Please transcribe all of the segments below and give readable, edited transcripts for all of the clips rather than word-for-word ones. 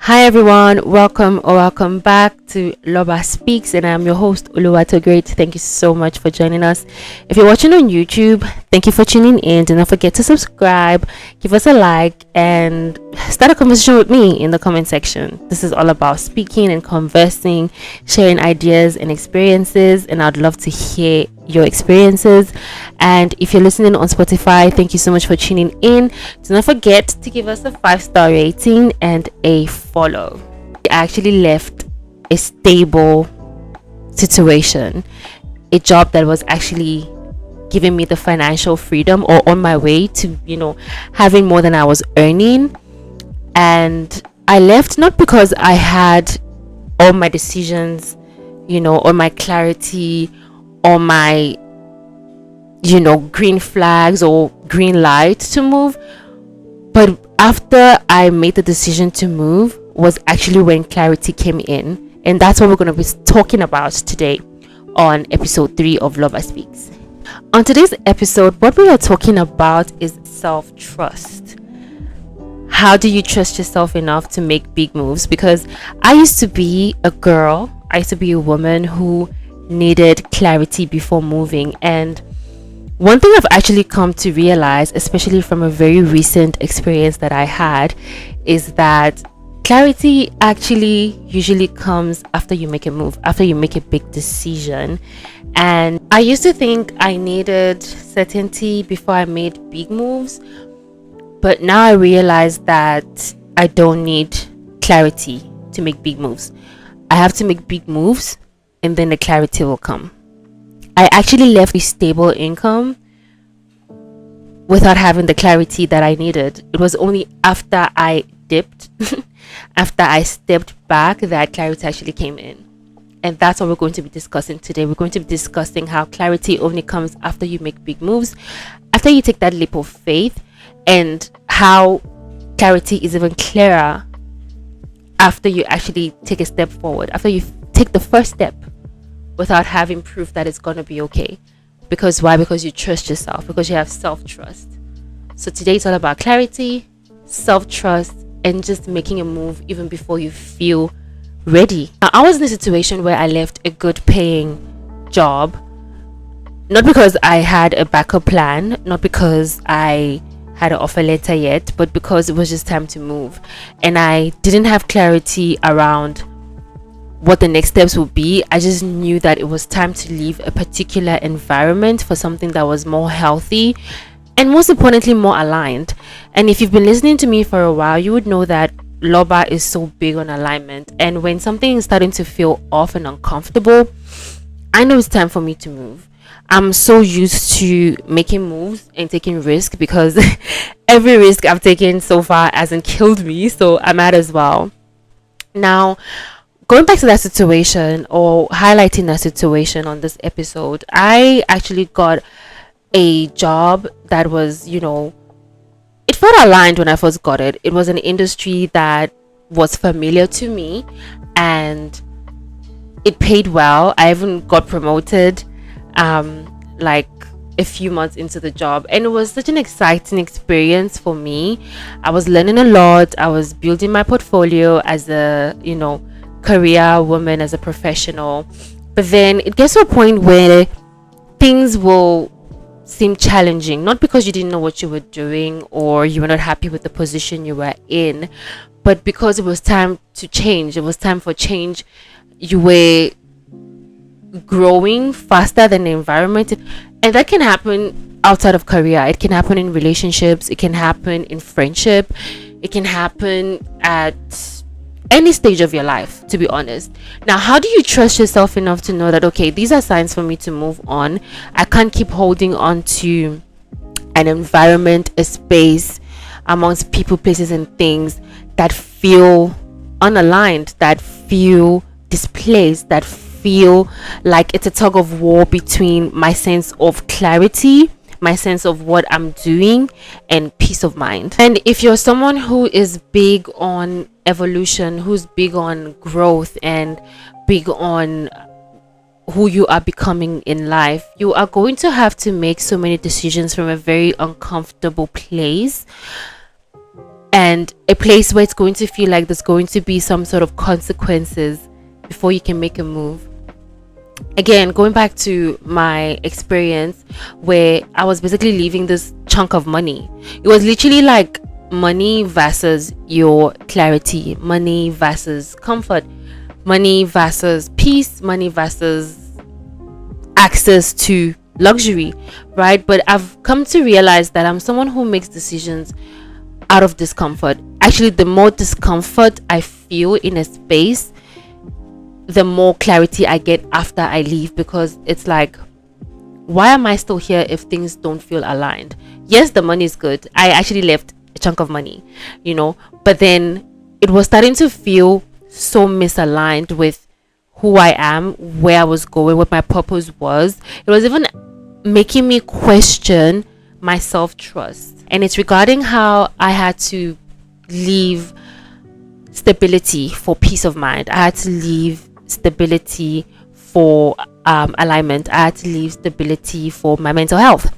Hi everyone, welcome or welcome back to Loba Speaks, and I'm your host Great. Thank you so much for joining us. If you're watching on YouTube, thank you for tuning in. Do not forget to subscribe, give us a like, and start a conversation with me in the comment section. This is all about speaking and conversing, sharing ideas and experiences, and I'd love to hear your experiences. And if you're listening on Spotify, thank you so much for tuning in. Do not forget to give us a 5-star rating and a follow. I actually left a stable situation, a job that was actually giving me the financial freedom, or on my way to having more than I was earning. And I left not because I had all my decisions, or my clarity, or my green flags or green light to move, but after I made the decision to move was actually when clarity came in. And that's what we're going to be talking about today on episode 3 of Loba Speaks. On today's episode, what we are talking about is self-trust. How do you trust yourself enough to make big moves? Because I used to be a woman who needed clarity before moving. And one thing I've actually come to realize, especially from a very recent experience that I had, is that clarity actually usually comes after you make a move, after you make a big decision. And I used to think I needed certainty before I made big moves, but now I realize that I don't need clarity to make big moves. I have to make big moves, and then the clarity will come. I actually left a stable income without having the clarity that I needed. It was only after I dipped, after I stepped back, that clarity actually came in. And that's what we're going to be discussing today. We're going to be discussing how clarity only comes after you make big moves, after you take that leap of faith, and how clarity is even clearer after you actually take a step forward, after you take the first step without having proof that it's going to be okay. Because why? Because you trust yourself, because you have self-trust. So today it's all about clarity, self-trust, and just making a move even before you feel ready. Now, I was in a situation where I left a good paying job, not because I had a backup plan, not because I had an offer letter yet, but because it was just time to move. And I didn't have clarity around what the next steps would be. I just knew that it was time to leave a particular environment for something that was more healthy and, most importantly, more aligned. And if you've been listening to me for a while, you would know that Loba is so big on alignment. And when something is starting to feel off and uncomfortable, I know it's time for me to move. I'm so used to making moves and taking risk, because every risk I've taken so far hasn't killed me, so I might as well. Now, going back to that situation, or highlighting that situation on this episode, I actually got a job that was, it felt aligned when I first got it. It was an industry that was familiar to me, and it paid well. I even got promoted like a few months into the job, and it was such an exciting experience for me. I was learning a lot. I was building my portfolio as a career woman, as a professional. But then it gets to a point where things will seem challenging, not because you didn't know what you were doing or you were not happy with the position you were in, but because it was time to change. It was time for change. You were growing faster than the environment, and that can happen outside of career. It can happen in relationships, it can happen in friendship, it can happen at any stage of your life, to be honest. Now, how do you trust yourself enough to know that, okay, these are signs for me to move on? I can't keep holding on to an environment, a space, amongst people, places, and things that feel unaligned, that feel displaced, that feel like it's a tug of war between my sense of clarity, my sense of what I'm doing, and peace of mind. And if you're someone who is big on evolution, who's big on growth, and big on who you are becoming in life, you are going to have to make so many decisions from a very uncomfortable place. and a place where it's going to feel like there's going to be some sort of consequences before you can make a move. Again, going back to my experience where I was basically leaving this chunk of money, it was literally like money versus your clarity, money versus comfort, money versus peace, money versus access to luxury, right? But I've come to realize that I'm someone who makes decisions out of discomfort. Actually, the more discomfort I feel in a space, the more clarity I get after I leave, because it's like, why am I still here if things don't feel aligned? Yes, the money is good. I actually left a chunk of money, but then it was starting to feel so misaligned with who I am, where I was going, what my purpose was. It was even making me question my self-trust. And it's regarding how I had to leave stability for peace of mind. I had to leave stability for alignment. I had to leave stability for my mental health,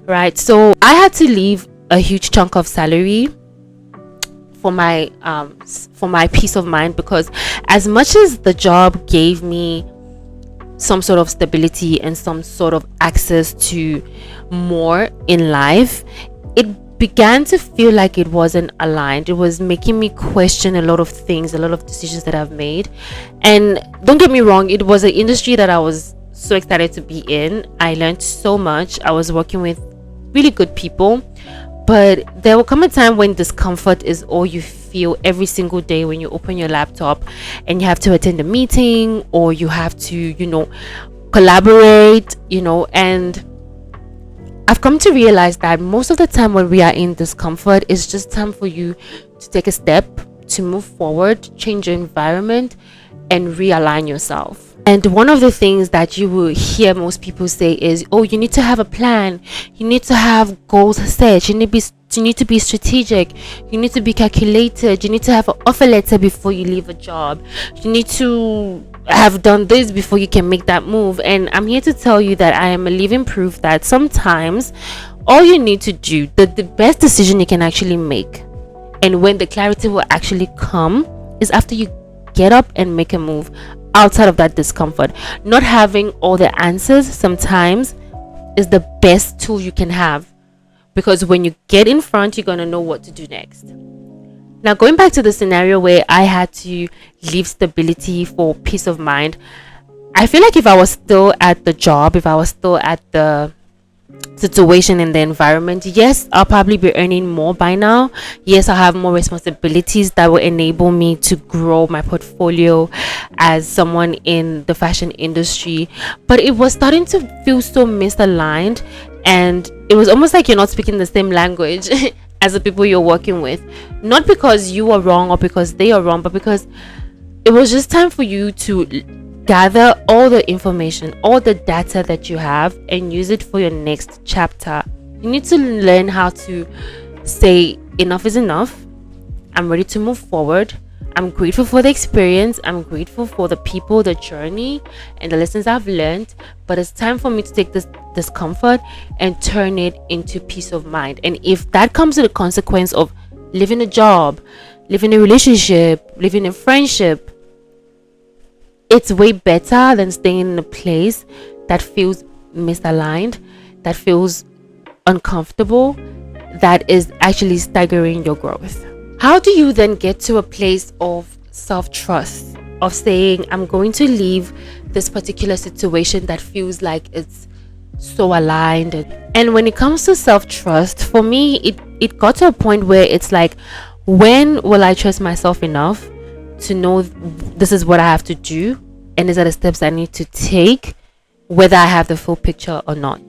right? So I had to leave a huge chunk of salary for my peace of mind, because as much as the job gave me some sort of stability and some sort of access to more in life, it began to feel like it wasn't aligned. It was making me question a lot of things, a lot of decisions that I've made. And don't get me wrong, it was an industry that I was so excited to be in. I learned so much. I was working with really good people, but there will come a time when discomfort is all you feel every single day when you open your laptop and you have to attend a meeting, or you have to collaborate, and I've come to realize that most of the time when we are in discomfort, it's just time for you to take a step, to move forward, change your environment, and realign yourself. And one of the things that you will hear most people say is, oh, you need to have a plan, you need to have goals set, you need to be strategic, you need to be calculated, you need to have an offer letter before you leave a job, you need to have done this before you can make that move. And I'm here to tell you that I am a living proof that sometimes all you need to do, the best decision you can actually make, and when the clarity will actually come, is after you get up and make a move outside of that discomfort. Not having all the answers sometimes is the best tool you can have, because when you get in front, you're going to know what to do next. Now, going back to the scenario where I had to leave stability for peace of mind, I feel like if I was still at the job, if I was still at the situation in the environment, yes, I'll probably be earning more by now. Yes, I'll have more responsibilities that will enable me to grow my portfolio as someone in the fashion industry. But it was starting to feel so misaligned, and it was almost like you're not speaking the same language as the people you're working with. Not because you are wrong or because they are wrong, but because it was just time for you to gather all the information, all the data that you have, and use it for your next chapter. You need to learn how to say enough is enough. I'm ready to move forward. I'm grateful for the experience. I'm grateful for the people, the journey, and the lessons I've learned. But it's time for me to take this discomfort and turn it into peace of mind. And if that comes with the consequence of living a job, living a relationship, living a friendship, it's way better than staying in a place that feels misaligned, that feels uncomfortable, that is actually staggering your growth. How do you then get to a place of self-trust, of saying, I'm going to leave this particular situation that feels like it's so aligned? And when it comes to self-trust, for me, it got to a point where it's like, when will I trust myself enough to know this is what I have to do, and these are the steps I need to take, whether I have the full picture or not?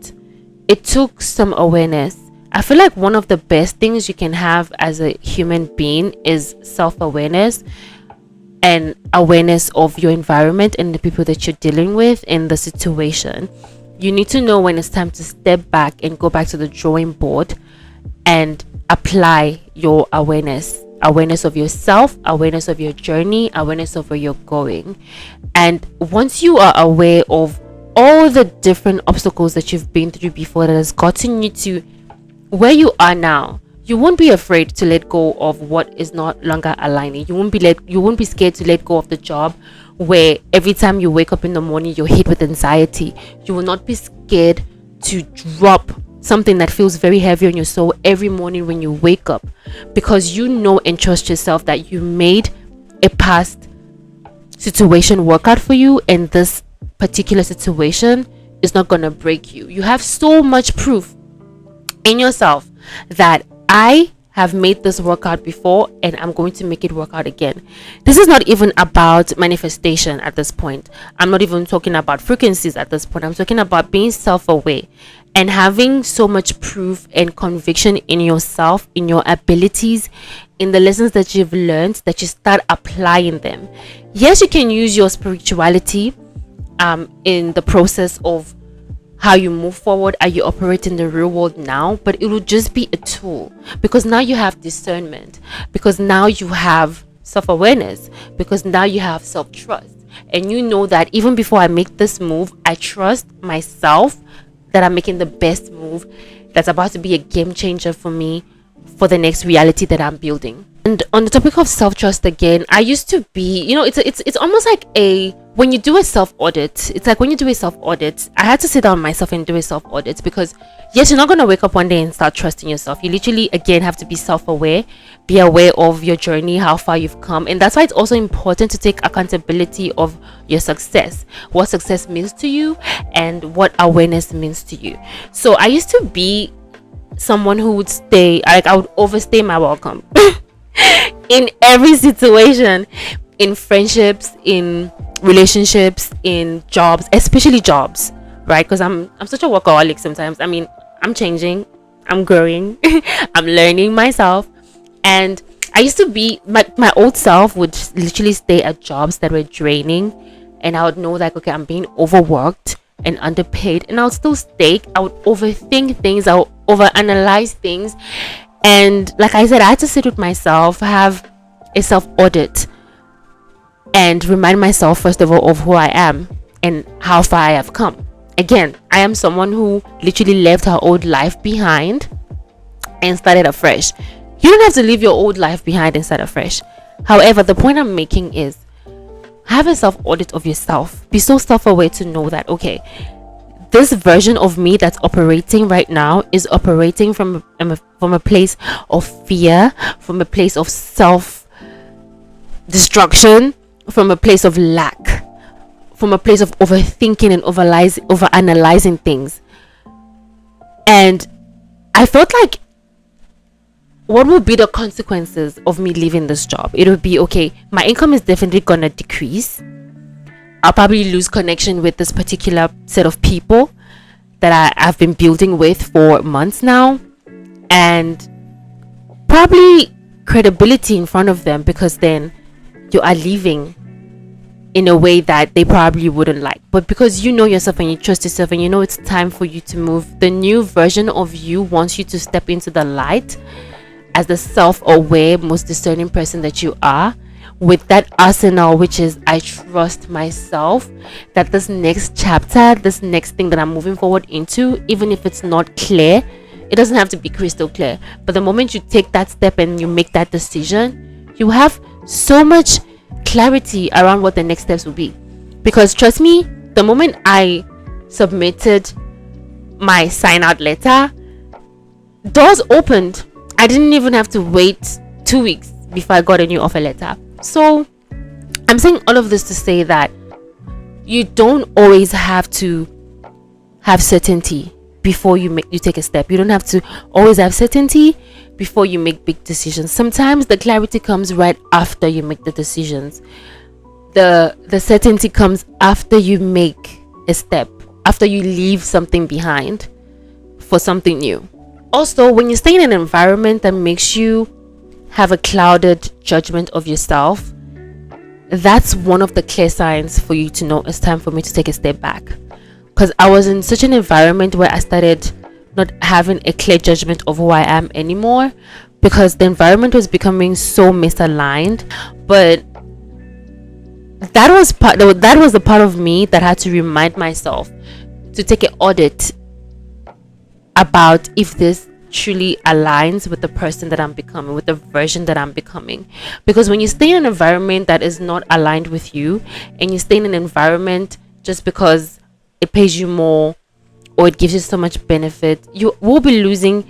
It took some awareness. I feel like one of the best things you can have as a human being is self-awareness and awareness of your environment and the people that you're dealing with in the situation. You need to know when it's time to step back and go back to the drawing board and apply your awareness of yourself, awareness of your journey, awareness of where you're going. And once you are aware of all the different obstacles that you've been through before that has gotten you to where you are now, you won't be afraid to let go of what is not longer aligning. You won't be scared to let go of the job where every time you wake up in the morning you're hit with anxiety. You will not be scared to drop something that feels very heavy on your soul every morning when you wake up, because you know and trust yourself that you made a past situation work out for you, and this particular situation is not gonna break you. You have so much proof in yourself that I have made this work out before and I'm going to make it work out again. This is not even about manifestation at this point. I'm not even talking about frequencies at this point. I'm talking about being self-aware and having so much proof and conviction in yourself, in your abilities, in the lessons that you've learned, that you start applying them. Yes, you can use your spirituality in the process of how you move forward, how you operate in the real world now, but it will just be a tool, because now you have discernment, because now you have self-awareness, because now you have self-trust, and you know that even before I make this move, I trust myself that I'm making the best move that's about to be a game changer for me for the next reality that I'm building. And on the topic of self-trust again, I used to be, it's almost like when you do a self-audit, it's like when you do a self-audit, I had to sit down myself and do a self-audit, because yes, you're not going to wake up one day and start trusting yourself. You literally, again, have to be self-aware, be aware of your journey, how far you've come. And that's why it's also important to take accountability of your success, what success means to you and what awareness means to you. So I used to be someone who would I would overstay my welcome in every situation, in friendships, in relationships, in jobs, especially jobs, right? Because I'm such a workaholic sometimes. I mean, I'm changing, I'm growing, I'm learning myself. And I used to be my old self would literally stay at jobs that were draining, and I would know like, okay, I'm being overworked and underpaid, and I would still stay. I would overthink things, I would overanalyze things. And like I said, I had to sit with myself, have a self-audit, and remind myself first of all of who I am and how far I have come. Again, I am someone who literally left her old life behind and started afresh. You don't have to leave your old life behind and start afresh. However, the point I'm making is, have a self-audit of yourself. Be so self-aware to know that, okay, this version of me that's operating right now is operating from a place of fear, from a place of self-destruction, from a place of lack, from a place of overthinking and overanalyzing things. And I felt like, what would be the consequences of me leaving this job? It would be, okay, my income is definitely gonna decrease. I'll probably lose connection with this particular set of people that I've been building with for months now, and probably credibility in front of them, because then you are leaving in a way that they probably wouldn't like. But because you know yourself and you trust yourself and you know it's time for you to move, the new version of you wants you to step into the light as the self-aware, most discerning person that you are, with that arsenal, which is, I trust myself that this next chapter, this next thing that I'm moving forward into, even if it's not clear, it doesn't have to be crystal clear, but the moment you take that step and you make that decision, you have so much clarity around what the next steps will be. Because trust me, the moment I submitted my sign out letter, doors opened. I didn't even have to wait 2 weeks before I got a new offer letter. So I'm saying all of this to say that you don't always have to have certainty before you take a step. You don't have to always have certainty before you make big decisions. Sometimes the clarity comes right after you make the decisions. The certainty comes after you make a step, after you leave something behind for something new. Also, when you stay in an environment that makes you have a clouded judgment of yourself, that's one of the clear signs for you to know it's time for me to take a step back. Because I was in such an environment where I started not having a clear judgment of who I am anymore, because the environment was becoming so misaligned. But that was the part of me that had to remind myself to take an audit about if this truly aligns with the person that I'm becoming, with the version that I'm becoming. Because when you stay in an environment that is not aligned with you, and you stay in an environment just because it pays you more or it gives you so much benefit, you will be losing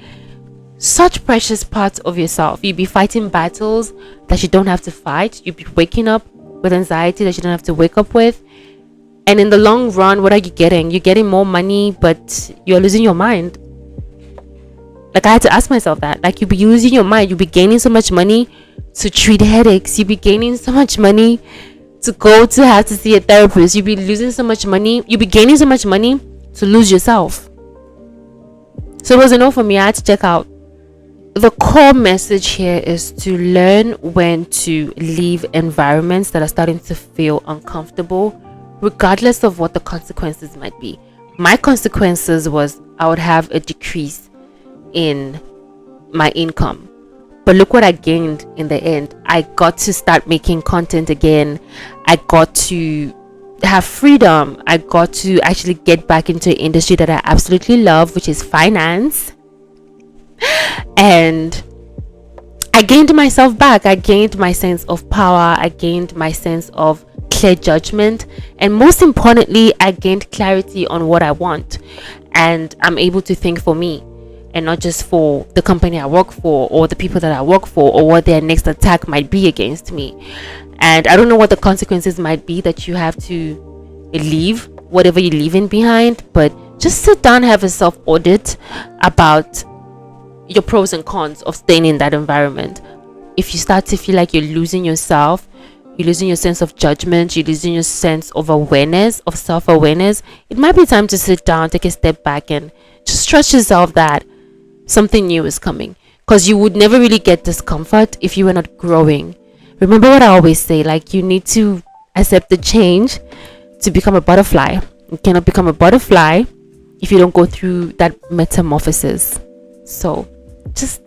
such precious parts of yourself. You'll be fighting battles that you don't have to fight. You'll be waking up with anxiety that you don't have to wake up with. And in the long run, what are you getting? You're getting more money, but you're losing your mind. Like, I had to ask myself that. Like, you'll be losing your mind. You'll be gaining so much money to treat headaches. You'll be gaining so much money to go to have to see a therapist. You'll be losing so much money. You'll be gaining so much money to lose yourself. So it was a no for me. I had to check out. The core message here is to learn when to leave environments that are starting to feel uncomfortable, regardless of what the consequences might be. My consequences was I would have a decrease in my income, but look what I gained in the end. I got to start making content again. I got to have freedom. I got to actually get back into an industry that I absolutely love, which is finance. And I gained myself back. I gained my sense of power. I gained my sense of clear judgment, and most importantly, I gained clarity on what I want, and I'm able to think for me and not just for the company I work for or the people that I work for or what their next attack might be against me. And I don't know what the consequences might be that you have to leave whatever you're leaving behind, but just sit down, have a self audit about your pros and cons of staying in that environment. If you start to feel like you're losing yourself, you're losing your sense of judgment, you're losing your sense of awareness, of self-awareness, it might be time to sit down, take a step back, and just trust yourself that something new is coming. Because you would never really get discomfort if you were not growing. Remember what I always say, like, you need to accept the change to become a butterfly. You cannot become a butterfly if you don't go through that metamorphosis. So just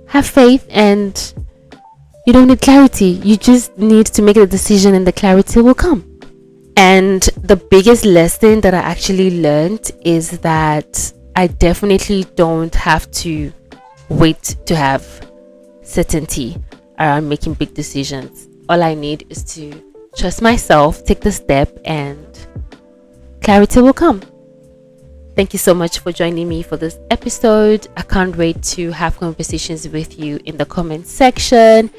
have faith, and you don't need clarity. You just need to make a decision, and the clarity will come. And the biggest lesson that I actually learned is that I definitely don't have to wait to have certainty around making big decisions. All I need is to trust myself, take the step, and clarity will come. Thank you so much for joining me for this episode. I can't wait to have conversations with you in the comment section.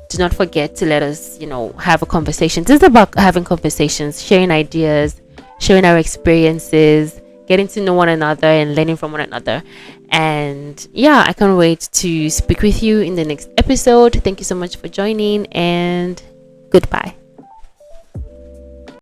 Do not forget to let us, have a conversation. This is about having conversations, sharing ideas, sharing our experiences, getting to know one another and learning from one another. And yeah, I can't wait to speak with you in the next episode. Thank you so much for joining, and goodbye.